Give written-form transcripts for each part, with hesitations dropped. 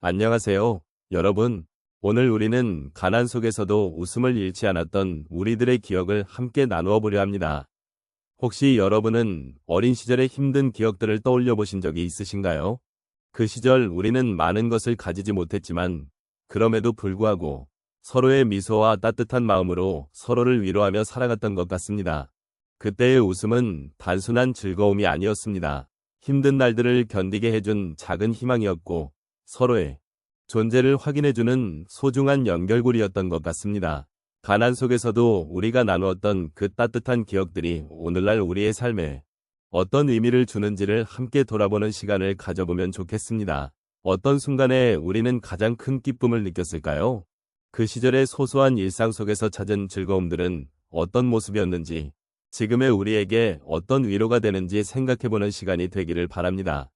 안녕하세요, 여러분. 오늘 우리는 가난 속에서도 웃음을 잃지 않았던 우리들의 기억을 함께 나누어 보려 합니다. 혹시 여러분은 어린 시절의 힘든 기억들을 떠올려 보신 적이 있으신가요? 그 시절 우리는 많은 것을 가지지 못했지만 그럼에도 불구하고 서로의 미소와 따뜻한 마음으로 서로를 위로하며 살아갔던 것 같습니다. 그때의 웃음은 단순한 즐거움이 아니었습니다. 힘든 날들을 견디게 해준 작은 희망이었고 서로의 존재를 확인해주는 소중한 연결고리였던 것 같습니다. 가난 속에서도 우리가 나누었던 그 따뜻한 기억들이 오늘날 우리의 삶에 어떤 의미를 주는지를 함께 돌아보는 시간을 가져보면 좋겠습니다. 어떤 순간에 우리는 가장 큰 기쁨을 느꼈을까요? 그 시절의 소소한 일상 속에서 찾은 즐거움들은 어떤 모습이었는지, 지금의 우리에게 어떤 위로가 되는지 생각해보는 시간이 되기를 바랍니다.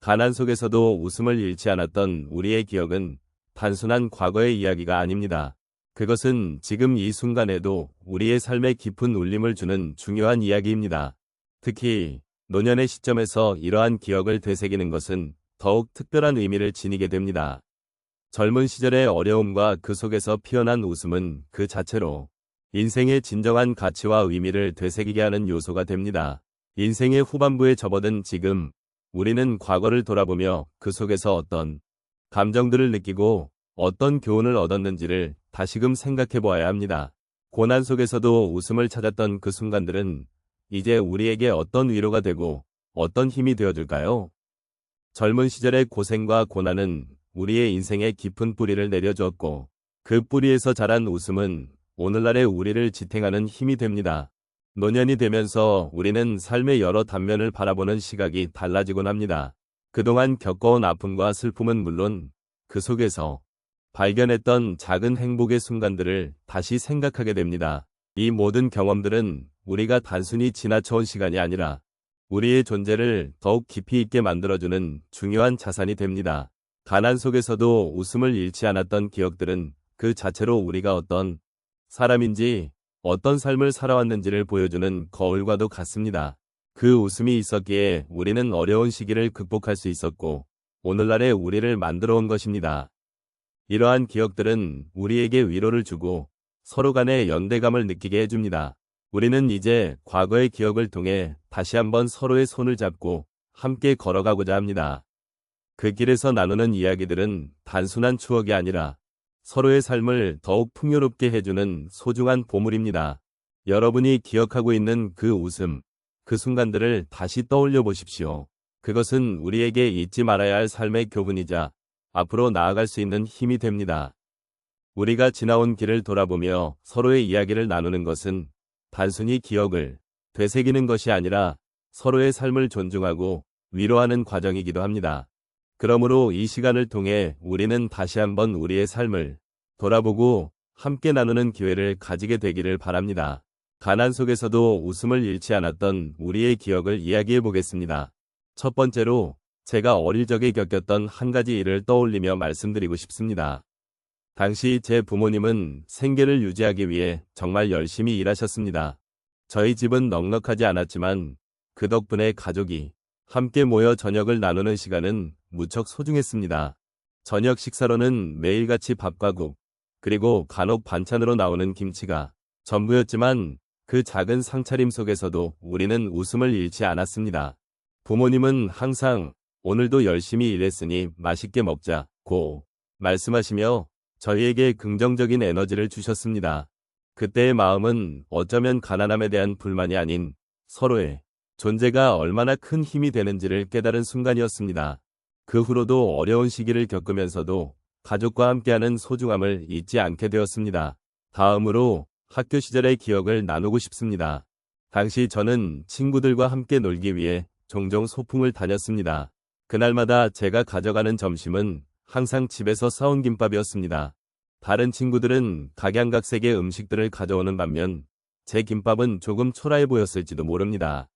가난 속에서도 웃음을 잃지 않았던 우리의 기억은 단순한 과거의 이야기가 아닙니다. 그것은 지금 이 순간에도 우리의 삶에 깊은 울림을 주는 중요한 이야기입니다. 특히 노년의 시점에서 이러한 기억을 되새기는 것은 더욱 특별한 의미를 지니게 됩니다. 젊은 시절의 어려움과 그 속에서 피어난 웃음은 그 자체로 인생의 진정한 가치와 의미를 되새기게 하는 요소가 됩니다. 인생의 후반부에 접어든 지금, 우리는 과거를 돌아보며 그 속에서 어떤 감정들을 느끼고 어떤 교훈을 얻었는지를 다시금 생각해 보아야 합니다. 고난 속에서도 웃음을 찾았던 그 순간들은 이제 우리에게 어떤 위로가 되고 어떤 힘이 되어줄까요? 젊은 시절의 고생과 고난은 우리의 인생에 깊은 뿌리를 내려주었고 그 뿌리에서 자란 웃음은 오늘날의 우리를 지탱하는 힘이 됩니다. 노년이 되면서 우리는 삶의 여러 단면을 바라보는 시각이 달라지곤 합니다. 그동안 겪어온 아픔과 슬픔은 물론 그 속에서 발견했던 작은 행복의 순간들을 다시 생각하게 됩니다. 이 모든 경험들은 우리가 단순히 지나쳐온 시간이 아니라 우리의 존재를 더욱 깊이 있게 만들어주는 중요한 자산이 됩니다. 가난 속에서도 웃음을 잃지 않았던 기억들은 그 자체로 우리가 어떤 사람인지 어떤 삶을 살아왔는지를 보여주는 거울과도 같습니다. 그 웃음이 있었기에 우리는 어려운 시기를 극복할 수 있었고 오늘날의 우리를 만들어 온 것입니다. 이러한 기억들은 우리에게 위로를 주고 서로 간의 연대감을 느끼게 해줍니다. 우리는 이제 과거의 기억을 통해 다시 한번 서로의 손을 잡고 함께 걸어가고자 합니다. 그 길에서 나누는 이야기들은 단순한 추억이 아니라 서로의 삶을 더욱 풍요롭게 해주는 소중한 보물입니다. 여러분이 기억하고 있는 그 웃음, 그 순간들을 다시 떠올려 보십시오. 그것은 우리에게 잊지 말아야 할 삶의 교훈이자 앞으로 나아갈 수 있는 힘이 됩니다. 우리가 지나온 길을 돌아보며 서로의 이야기를 나누는 것은 단순히 기억을 되새기는 것이 아니라 서로의 삶을 존중하고 위로하는 과정이기도 합니다. 그러므로 이 시간을 통해 우리는 다시 한번 우리의 삶을 돌아보고 함께 나누는 기회를 가지게 되기를 바랍니다. 가난 속에서도 웃음을 잃지 않았던 우리의 기억을 이야기해 보겠습니다. 첫 번째로 제가 어릴 적에 겪었던 한 가지 일을 떠올리며 말씀드리고 싶습니다. 당시 제 부모님은 생계를 유지하기 위해 정말 열심히 일하셨습니다. 저희 집은 넉넉하지 않았지만 그 덕분에 가족이 함께 모여 저녁을 나누는 시간은 무척 소중했습니다. 저녁 식사로는 매일같이 밥과 국, 그리고 간혹 반찬으로 나오는 김치가 전부였지만 그 작은 상차림 속에서도 우리는 웃음을 잃지 않았습니다. 부모님은 항상 오늘도 열심히 일했으니 맛있게 먹자고 말씀하시며 저희에게 긍정적인 에너지를 주셨습니다. 그때의 마음은 어쩌면 가난함에 대한 불만이 아닌 서로의 존재가 얼마나 큰 힘이 되는지를 깨달은 순간이었습니다. 그 후로도 어려운 시기를 겪으면서도 가족과 함께하는 소중함을 잊지 않게 되었습니다. 다음으로 학교 시절의 기억을 나누고 싶습니다. 당시 저는 친구들과 함께 놀기 위해 종종 소풍을 다녔습니다. 그날마다 제가 가져가는 점심은 항상 집에서 사온 김밥이었습니다. 다른 친구들은 각양각색의 음식들을 가져오는 반면 제 김밥은 조금 초라해 보였을지도 모릅니다.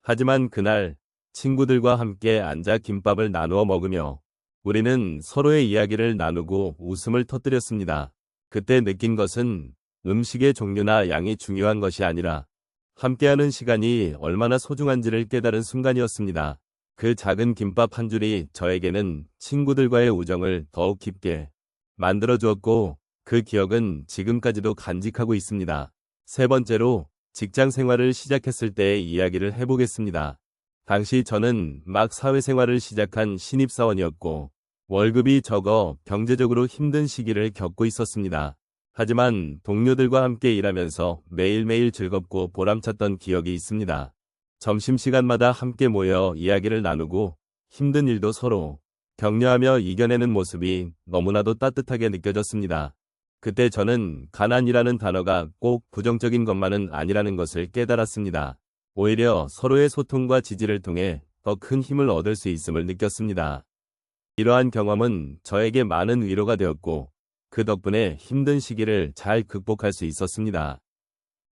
하지만 그날 친구들과 함께 앉아 김밥을 나누어 먹으며 우리는 서로의 이야기를 나누고 웃음을 터뜨렸습니다. 그때 느낀 것은 음식의 종류나 양이 중요한 것이 아니라 함께하는 시간이 얼마나 소중한지를 깨달은 순간이었습니다. 그 작은 김밥 한 줄이 저에게는 친구들과의 우정을 더욱 깊게 만들어 주었고, 그 기억은 지금까지도 간직하고 있습니다. 세 번째로, 직장 생활을 시작했을 때의 이야기를 해보겠습니다. 당시 저는 막 사회생활을 시작한 신입사원이었고, 월급이 적어 경제적으로 힘든 시기를 겪고 있었습니다. 하지만 동료들과 함께 일하면서 매일매일 즐겁고 보람찼던 기억이 있습니다. 점심시간마다 함께 모여 이야기를 나누고 힘든 일도 서로 격려하며 이겨내는 모습이 너무나도 따뜻하게 느껴졌습니다. 그때 저는 가난이라는 단어가 꼭 부정적인 것만은 아니라는 것을 깨달았습니다. 오히려 서로의 소통과 지지를 통해 더 큰 힘을 얻을 수 있음을 느꼈습니다. 이러한 경험은 저에게 많은 위로가 되었고, 그 덕분에 힘든 시기를 잘 극복할 수 있었습니다.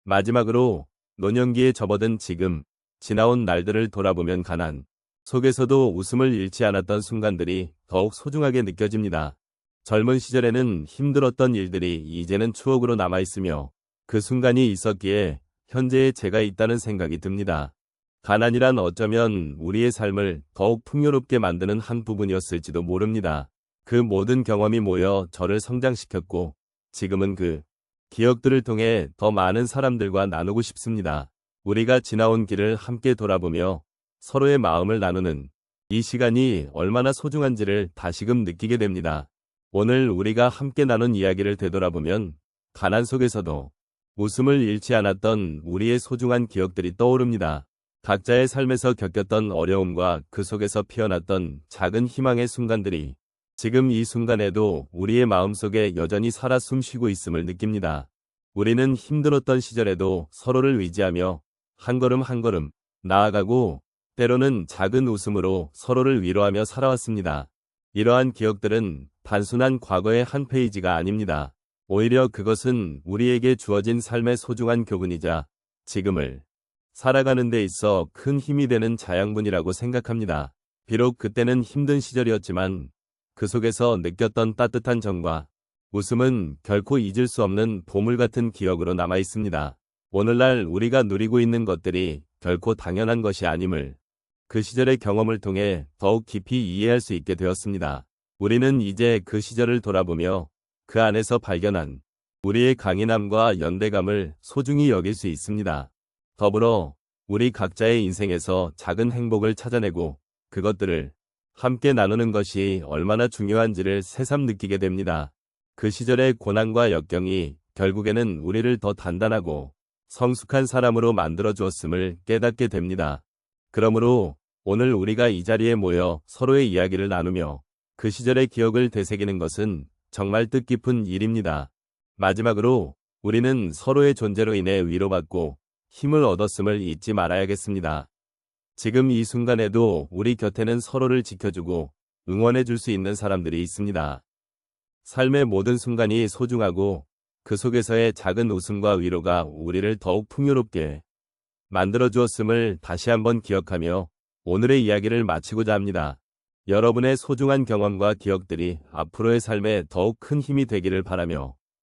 마지막으로, 노년기에 접어든 지금, 지나온 날들을 돌아보면 가난 속에서도 웃음을 잃지 않았던 순간들이 더욱 소중하게 느껴집니다. 젊은 시절에는 힘들었던 일들이 이제는 추억으로 남아있으며, 그 순간이 있었기에 현재의 제가 있다는 생각이 듭니다. 가난이란 어쩌면 우리의 삶을 더욱 풍요롭게 만드는 한 부분이었을지도 모릅니다. 그 모든 경험이 모여 저를 성장시켰고, 지금은 그 기억들을 통해 더 많은 사람들과 나누고 싶습니다. 우리가 지나온 길을 함께 돌아보며 서로의 마음을 나누는 이 시간이 얼마나 소중한지를 다시금 느끼게 됩니다. 오늘 우리가 함께 나눈 이야기를 되돌아보면 가난 속에서도 웃음을 잃지 않았던 우리의 소중한 기억들이 떠오릅니다. 각자의 삶에서 겪었던 어려움과 그 속에서 피어났던 작은 희망의 순간들이 지금 이 순간에도 우리의 마음속에 여전히 살아 숨쉬고 있음을 느낍니다. 우리는 힘들었던 시절에도 서로를 의지하며 한 걸음 한 걸음 나아가고, 때로는 작은 웃음으로 서로를 위로하며 살아왔습니다. 이러한 기억들은 단순한 과거의 한 페이지가 아닙니다. 오히려 그것은 우리에게 주어진 삶의 소중한 교훈이자 지금을 살아가는 데 있어 큰 힘이 되는 자양분이라고 생각합니다. 비록 그때는 힘든 시절이었지만 그 속에서 느꼈던 따뜻한 정과 웃음은 결코 잊을 수 없는 보물 같은 기억으로 남아 있습니다. 오늘날 우리가 누리고 있는 것들이 결코 당연한 것이 아님을 그 시절의 경험을 통해 더욱 깊이 이해할 수 있게 되었습니다. 우리는 이제 그 시절을 돌아보며 그 안에서 발견한 우리의 강인함과 연대감을 소중히 여길 수 있습니다. 더불어 우리 각자의 인생에서 작은 행복을 찾아내고 그것들을 함께 나누는 것이 얼마나 중요한지를 새삼 느끼게 됩니다. 그 시절의 고난과 역경이 결국에는 우리를 더 단단하고 성숙한 사람으로 만들어 주었음을 깨닫게 됩니다. 그러므로 오늘 우리가 이 자리에 모여 서로의 이야기를 나누며 그 시절의 기억을 되새기는 것은 정말 뜻깊은 일입니다. 마지막으로 우리는 서로의 존재로 인해 위로받고 힘을 얻었음을 잊지 말아야겠습니다. 지금 이 순간에도 우리 곁에는 서로를 지켜주고 응원해 줄 수 있는 사람들이 있습니다. 삶의 모든 순간이 소중하고 그 속에서의 작은 웃음과 위로가 우리를 더욱 풍요롭게 만들어 주었음을 다시 한번 기억하며 오늘의 이야기를 마치고자 합니다. 여러분의 소중한 경험과 기억들이 앞으로의 삶에 더욱 큰 힘이 되기를 바라며